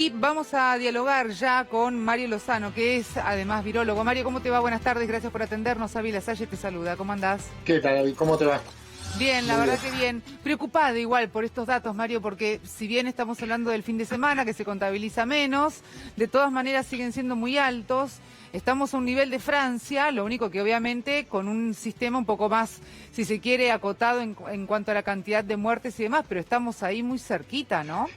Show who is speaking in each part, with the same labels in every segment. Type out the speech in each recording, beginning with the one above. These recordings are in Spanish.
Speaker 1: Y vamos a dialogar ya con Mario Lozano, que es además virólogo. Mario, ¿cómo te va? Buenas tardes, gracias por atendernos. Avi Lasalle te saluda, ¿cómo andás?
Speaker 2: ¿Qué tal, David? ¿Cómo te va?
Speaker 1: Bien, la
Speaker 2: Muy
Speaker 1: verdad
Speaker 2: bien.
Speaker 1: que bien. Preocupada igual por estos datos, Mario, porque si bien estamos hablando del fin de semana, que se contabiliza menos, de todas maneras siguen siendo muy altos. Estamos a un nivel de Francia, lo único que obviamente con un sistema un poco más, si se quiere, acotado en cuanto a la cantidad de muertes y demás, pero estamos ahí muy cerquita, ¿no?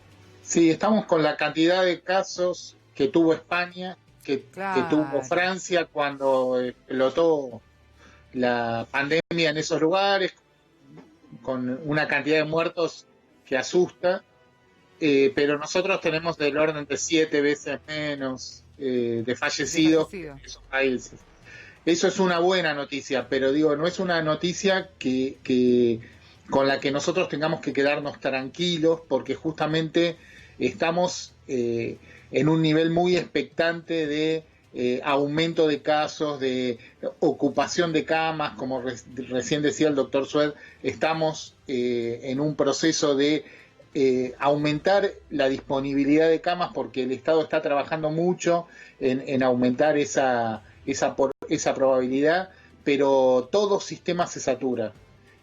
Speaker 2: Sí, estamos con la cantidad de casos que tuvo España, que tuvo
Speaker 1: Claro.
Speaker 2: Francia cuando explotó la pandemia en esos lugares, con una cantidad de muertos que asusta, pero nosotros tenemos del orden de 7 veces menos de
Speaker 1: De
Speaker 2: fallecidos que
Speaker 1: fallecidos.
Speaker 2: en esos países. Eso es una buena noticia, pero digo, no es una noticia con la que nosotros tengamos que quedarnos tranquilos, porque justamente estamos en un nivel muy expectante de aumento de casos, de ocupación de camas, como recién decía el doctor Sued, estamos en un proceso de aumentar la disponibilidad de camas porque el Estado está trabajando mucho en aumentar esa probabilidad, pero todo sistema se satura.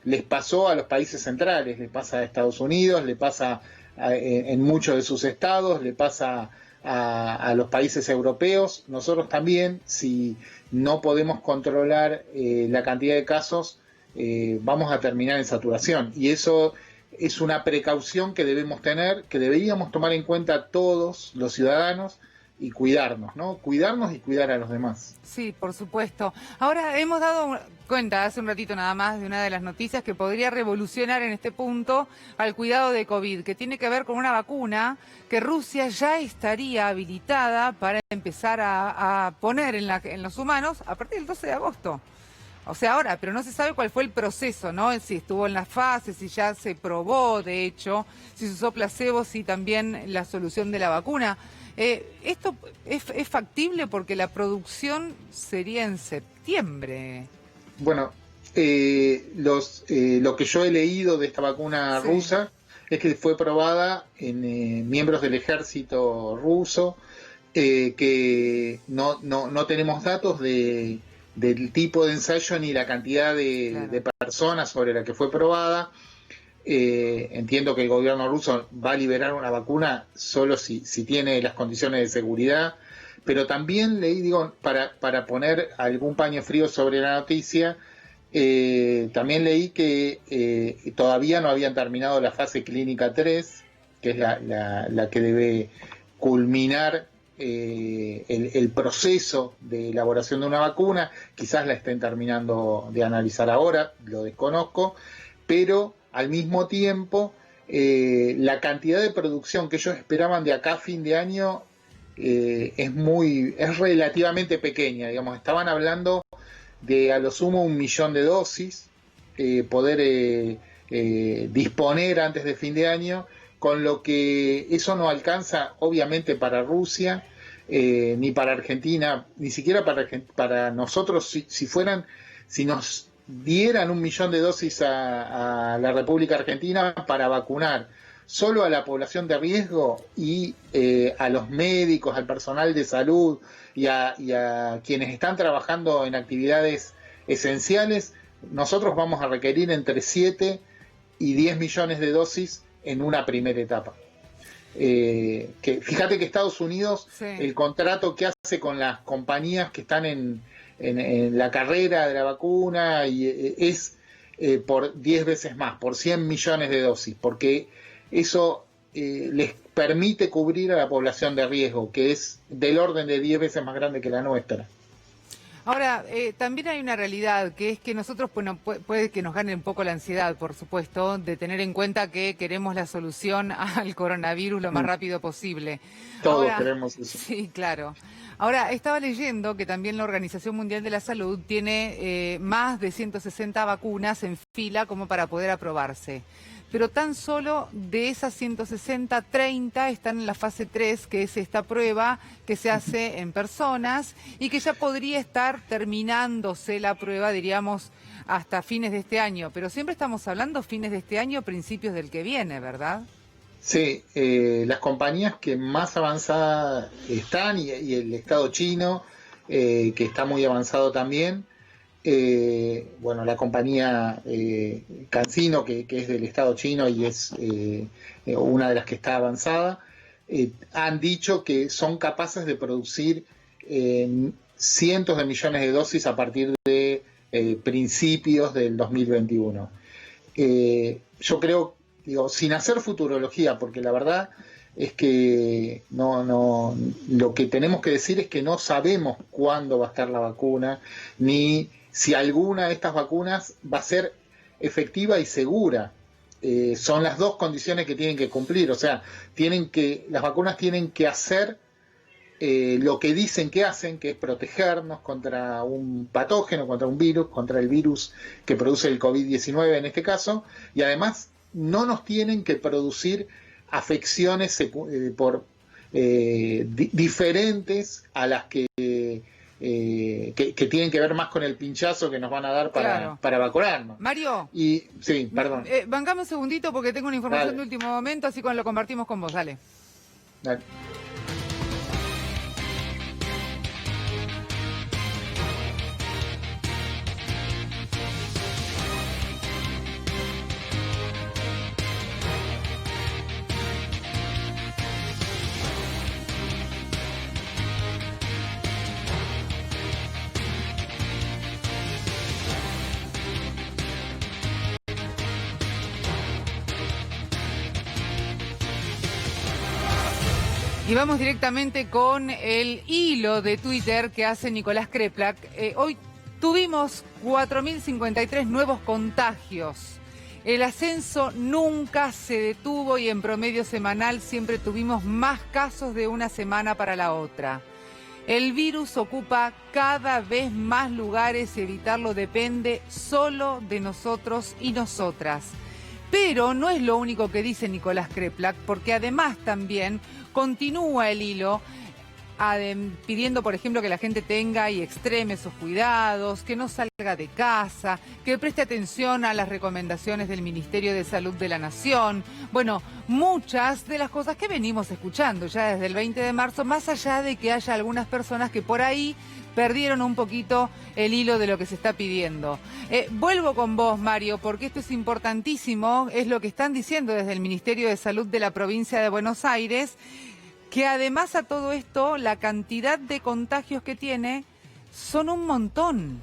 Speaker 2: Les pasó a los países centrales, le pasa a Estados Unidos, le pasa en muchos de sus estados, le pasa a los países europeos. Nosotros también, si no podemos controlar la cantidad de casos, vamos a terminar en saturación. Y eso es una precaución que debemos tener, que deberíamos tomar en cuenta todos los ciudadanos y cuidarnos, ¿no? Cuidarnos y cuidar a los demás.
Speaker 1: Sí, por supuesto. Ahora hemos dado cuenta hace un ratito nada más de una de las noticias que podría revolucionar en este punto al cuidado de COVID, que tiene que ver con una vacuna que Rusia ya estaría habilitada para empezar a poner en los humanos a partir del 12 de agosto. O sea, ahora, pero no se sabe cuál fue el proceso, ¿no? Si estuvo en las fases, si ya se probó, de hecho, si se usó placebo, si también la solución de la vacuna. ¿Esto es factible porque la producción sería en septiembre?
Speaker 2: Bueno, lo que yo he leído de esta vacuna
Speaker 1: Sí,
Speaker 2: rusa es que fue probada en miembros del ejército ruso, que no tenemos datos del tipo de ensayo ni la cantidad de
Speaker 1: claro.
Speaker 2: personas sobre la que fue probada. Entiendo que el gobierno ruso va a liberar una vacuna solo si tiene las condiciones de seguridad, pero también leí, digo, para poner algún paño frío sobre la noticia, también leí que todavía no habían terminado la fase clínica 3, que es la que debe culminar el proceso de elaboración de una vacuna. Quizás la estén terminando de analizar ahora, lo desconozco, pero al mismo tiempo la cantidad de producción que ellos esperaban de acá a fin de año es relativamente pequeña, digamos. Estaban hablando de a lo sumo 1 millón de dosis, poder disponer antes de fin de año, con lo que eso no alcanza obviamente para Rusia, ni para Argentina, ni siquiera para nosotros. Si nos dieran 1 millón de dosis a la República Argentina para vacunar solo a la población de riesgo y a los médicos, al personal de salud y a quienes están trabajando en actividades esenciales, nosotros vamos a requerir entre 7 y 10 millones de dosis en una primera etapa. Fíjate que Estados Unidos,
Speaker 1: Sí.
Speaker 2: el contrato que hace con las compañías que están en la carrera de la vacuna es por 10 veces más, por 100 millones de dosis, porque eso les permite cubrir a la población de riesgo, que es del orden de 10 veces más grande que la nuestra.
Speaker 1: Ahora, también hay una realidad, que es que nosotros, bueno, puede que nos gane un poco la ansiedad, por supuesto, de tener en cuenta que queremos la solución al coronavirus lo más rápido posible.
Speaker 2: Todos
Speaker 1: Ahora,
Speaker 2: queremos eso.
Speaker 1: sí, claro. Ahora, estaba leyendo que también la Organización Mundial de la Salud tiene más de 160 vacunas en fila como para poder aprobarse. Pero tan solo de esas 160, 30 están en la fase 3, que es esta prueba que se hace en personas y que ya podría estar terminándose la prueba, diríamos, hasta fines de este año. Pero siempre estamos hablando fines de este año, principios del que viene, ¿verdad?
Speaker 2: Sí, las compañías que más avanzadas están y el Estado chino, que está muy avanzado también. Bueno, la compañía CanSino, que es del Estado chino y es una de las que está avanzada, han dicho que son capaces de producir cientos de millones de dosis a partir de principios del 2021. Yo creo, digo, sin hacer futurología, porque la verdad es que lo que tenemos que decir es que no sabemos cuándo va a estar la vacuna, ni si alguna de estas vacunas va a ser efectiva y segura. Son las dos condiciones que tienen que cumplir, o sea, las vacunas tienen que hacer lo que dicen que hacen, que es protegernos contra un patógeno, contra un virus, contra el virus que produce el COVID-19 en este caso, y además no nos tienen que producir afecciones diferentes a las que tienen que ver más con el pinchazo que nos van a dar para vacunarnos.
Speaker 1: Mario.
Speaker 2: Y sí, perdón.
Speaker 1: Bancame un segundito porque tengo una información
Speaker 2: Dale.
Speaker 1: de último momento, así que lo compartimos con vos. Dale.
Speaker 2: Dale.
Speaker 1: Y vamos directamente con el hilo de Twitter que hace Nicolás Kreplak. Hoy tuvimos 4.053 nuevos contagios. El ascenso nunca se detuvo y en promedio semanal siempre tuvimos más casos de una semana para la otra. El virus ocupa cada vez más lugares y evitarlo depende solo de nosotros y nosotras. Pero no es lo único que dice Nicolás Kreplak, porque además también continúa el hilo pidiendo, por ejemplo, que la gente tenga y extreme sus cuidados, que no salga de casa, que preste atención a las recomendaciones del Ministerio de Salud de la Nación. Bueno, muchas de las cosas que venimos escuchando ya desde el 20 de marzo, más allá de que haya algunas personas que por ahí perdieron un poquito el hilo de lo que se está pidiendo. Vuelvo con vos, Mario, porque esto es importantísimo, es lo que están diciendo desde el Ministerio de Salud de la provincia de Buenos Aires, que además a todo esto, la cantidad de contagios que tiene son un montón.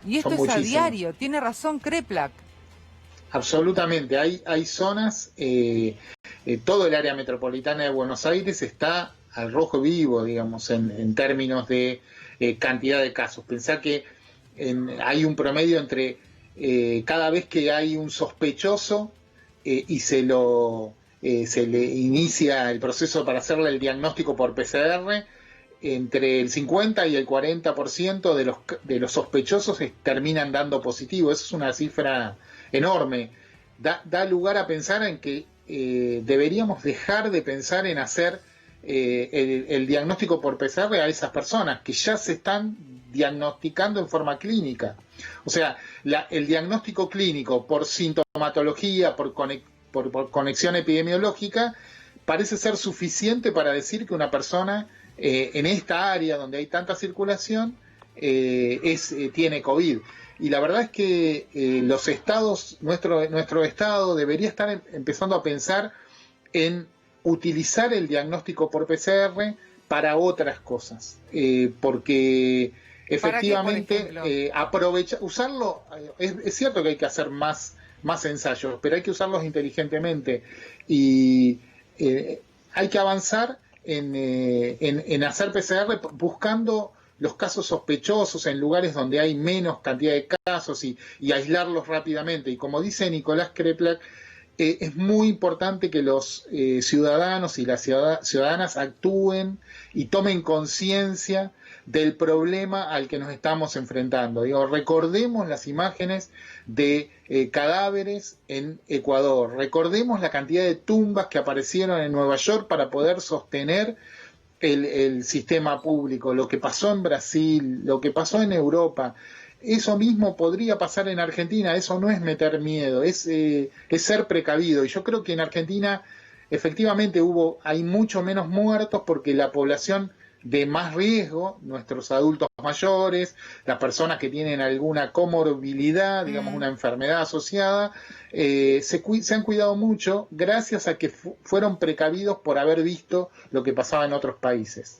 Speaker 1: Y esto es a diario, tiene razón Kreplak.
Speaker 2: Absolutamente, hay zonas, todo el área metropolitana de Buenos Aires está al rojo vivo, digamos, en términos de cantidad de casos. Pensá que hay un promedio entre cada vez que hay un sospechoso y se le inicia el proceso para hacerle el diagnóstico por PCR, entre el 50 y el 40% de los sospechosos terminan dando positivo. Eso es una cifra enorme. Da lugar a pensar en que deberíamos dejar de pensar en hacer el diagnóstico por PCR a esas personas que ya se están diagnosticando en forma clínica. O sea, el diagnóstico clínico por sintomatología, por conexión epidemiológica, parece ser suficiente para decir que una persona en esta área donde hay tanta circulación tiene COVID. Y la verdad es que los estados, nuestro estado debería estar empezando a pensar en utilizar el diagnóstico por PCR para otras cosas, porque efectivamente usarlo, es cierto que hay que hacer más ensayos, pero hay que usarlos inteligentemente y hay que avanzar en hacer PCR buscando los casos sospechosos en lugares donde hay menos cantidad de casos y aislarlos rápidamente. Y como dice Nicolás Kreplak, es muy importante que los ciudadanos y las ciudadanas actúen y tomen conciencia del problema al que nos estamos enfrentando. Recordemos las imágenes de cadáveres en Ecuador, recordemos la cantidad de tumbas que aparecieron en Nueva York para poder sostener el sistema público, lo que pasó en Brasil, lo que pasó en Europa. Eso mismo podría pasar en Argentina. Eso no es meter miedo, es ser precavido. Y yo creo que en Argentina efectivamente hay mucho menos muertos porque la población de más riesgo, nuestros adultos mayores, las personas que tienen alguna comorbilidad, digamos una enfermedad asociada, se han cuidado mucho gracias a que fueron precavidos por haber visto lo que pasaba en otros países.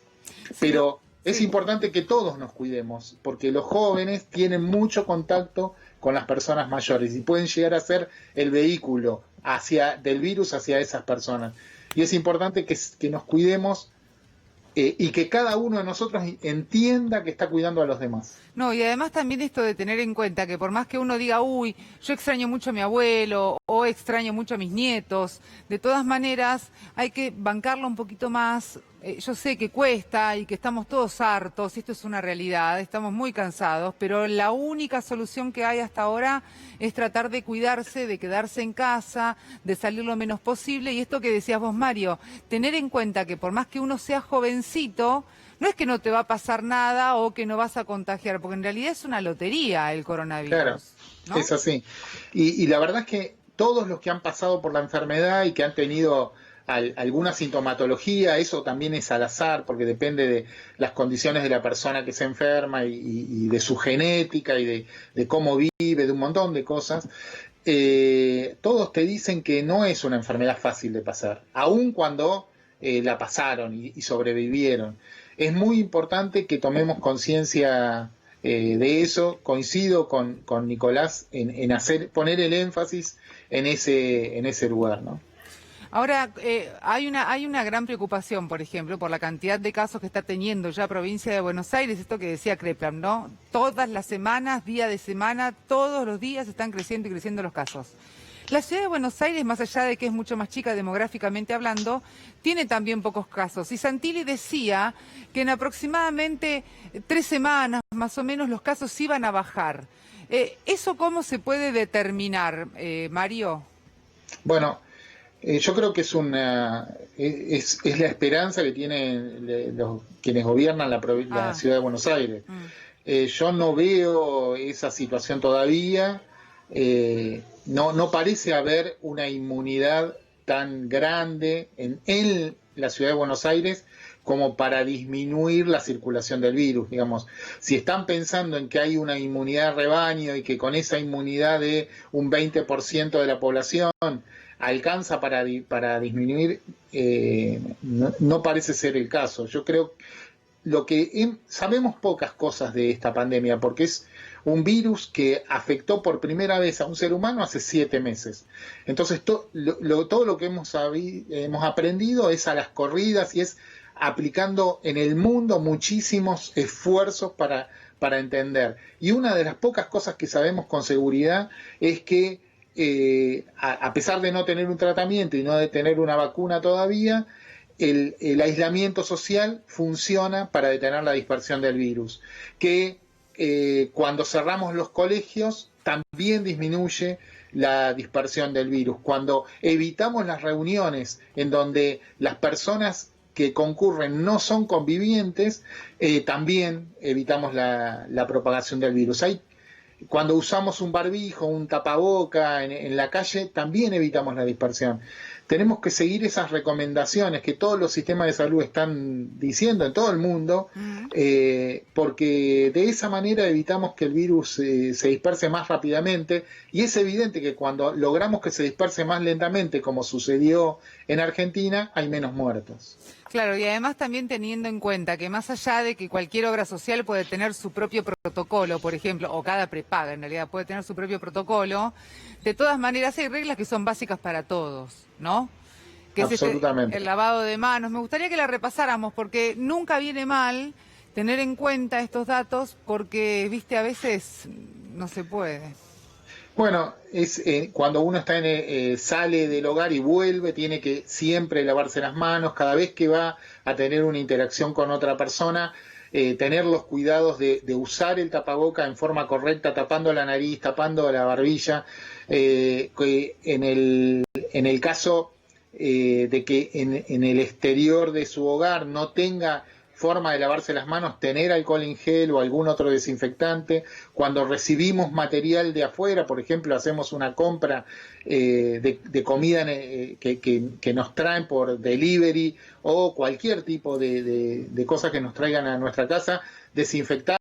Speaker 2: Pero es importante que todos nos cuidemos, porque los jóvenes tienen mucho contacto con las personas mayores y pueden llegar a ser el vehículo del virus hacia esas personas. Y es importante que nos cuidemos y que cada uno de nosotros entienda que está cuidando a los demás.
Speaker 1: No, y además también esto de tener en cuenta que por más que uno diga, uy, yo extraño mucho a mi abuelo o extraño mucho a mis nietos, de todas maneras hay que bancarlo un poquito más. Yo sé que cuesta y que estamos todos hartos, y esto es una realidad, estamos muy cansados, pero la única solución que hay hasta ahora es tratar de cuidarse, de quedarse en casa, de salir lo menos posible. Y esto que decías vos, Mario, tener en cuenta que por más que uno sea jovencito, no es que no te va a pasar nada o que no vas a contagiar, porque en realidad es una lotería el coronavirus.
Speaker 2: Claro,
Speaker 1: ¿no?
Speaker 2: Es así. Y la verdad es que todos los que han pasado por la enfermedad y que han tenido alguna sintomatología, eso también es al azar, porque depende de las condiciones de la persona que se enferma y de su genética y de cómo vive, de un montón de cosas. Todos te dicen que no es una enfermedad fácil de pasar, aun cuando la pasaron y sobrevivieron. Es muy importante que tomemos conciencia de eso. Coincido con Nicolás en poner el énfasis en ese lugar, ¿no?
Speaker 1: Ahora, hay una gran preocupación, por ejemplo, por la cantidad de casos que está teniendo ya provincia de Buenos Aires, esto que decía Kreplan, ¿no? Todas las semanas, día de semana, todos los días están creciendo y creciendo los casos. La ciudad de Buenos Aires, más allá de que es mucho más chica demográficamente hablando, tiene también pocos casos. Y Santilli decía que en aproximadamente 3 semanas, más o menos, los casos iban a bajar. ¿Eso cómo se puede determinar, Mario?
Speaker 2: Bueno, yo creo que es la esperanza que tienen quienes gobiernan la ciudad de Buenos Aires. Yo no veo esa situación todavía. No parece haber una inmunidad tan grande en la ciudad de Buenos Aires como para disminuir la circulación del virus. Digamos, si están pensando en que hay una inmunidad de rebaño y que con esa inmunidad de un 20% de la población alcanza para disminuir, no parece ser el caso. Yo creo sabemos pocas cosas de esta pandemia porque es un virus que afectó por primera vez a un ser humano hace 7 meses. Entonces todo lo que hemos aprendido es a las corridas y es aplicando en el mundo muchísimos esfuerzos para entender. Y una de las pocas cosas que sabemos con seguridad es que a pesar de no tener un tratamiento y no de tener una vacuna todavía, el aislamiento social funciona para detener la dispersión del virus, que cuando cerramos los colegios también disminuye la dispersión del virus, cuando evitamos las reuniones en donde las personas que concurren no son convivientes, también evitamos la propagación del virus. Cuando usamos un barbijo, un tapaboca en la calle, también evitamos la dispersión. Tenemos que seguir esas recomendaciones que todos los sistemas de salud están diciendo en todo el mundo, porque de esa manera evitamos que el virus se disperse más rápidamente, y es evidente que cuando logramos que se disperse más lentamente, como sucedió en Argentina, hay menos muertos.
Speaker 1: Claro, y además también teniendo en cuenta que más allá de que cualquier obra social puede tener su propio protocolo, por ejemplo, o cada prepaga en realidad puede tener su propio protocolo, de todas maneras hay reglas que son básicas para todos, ¿no? Que
Speaker 2: Absolutamente.
Speaker 1: es el lavado de manos. Me gustaría que la repasáramos porque nunca viene mal tener en cuenta estos datos porque, viste, a veces no se puede.
Speaker 2: Bueno, cuando uno sale del hogar y vuelve, tiene que siempre lavarse las manos. Cada vez que va a tener una interacción con otra persona, tener los cuidados de usar el tapaboca en forma correcta, tapando la nariz, tapando la barbilla. Que en el caso de que en el exterior de su hogar no tenga forma de lavarse las manos, tener alcohol en gel o algún otro desinfectante. Cuando recibimos material de afuera, por ejemplo, hacemos una compra de comida que nos traen por delivery o cualquier tipo de cosas que nos traigan a nuestra casa, desinfectar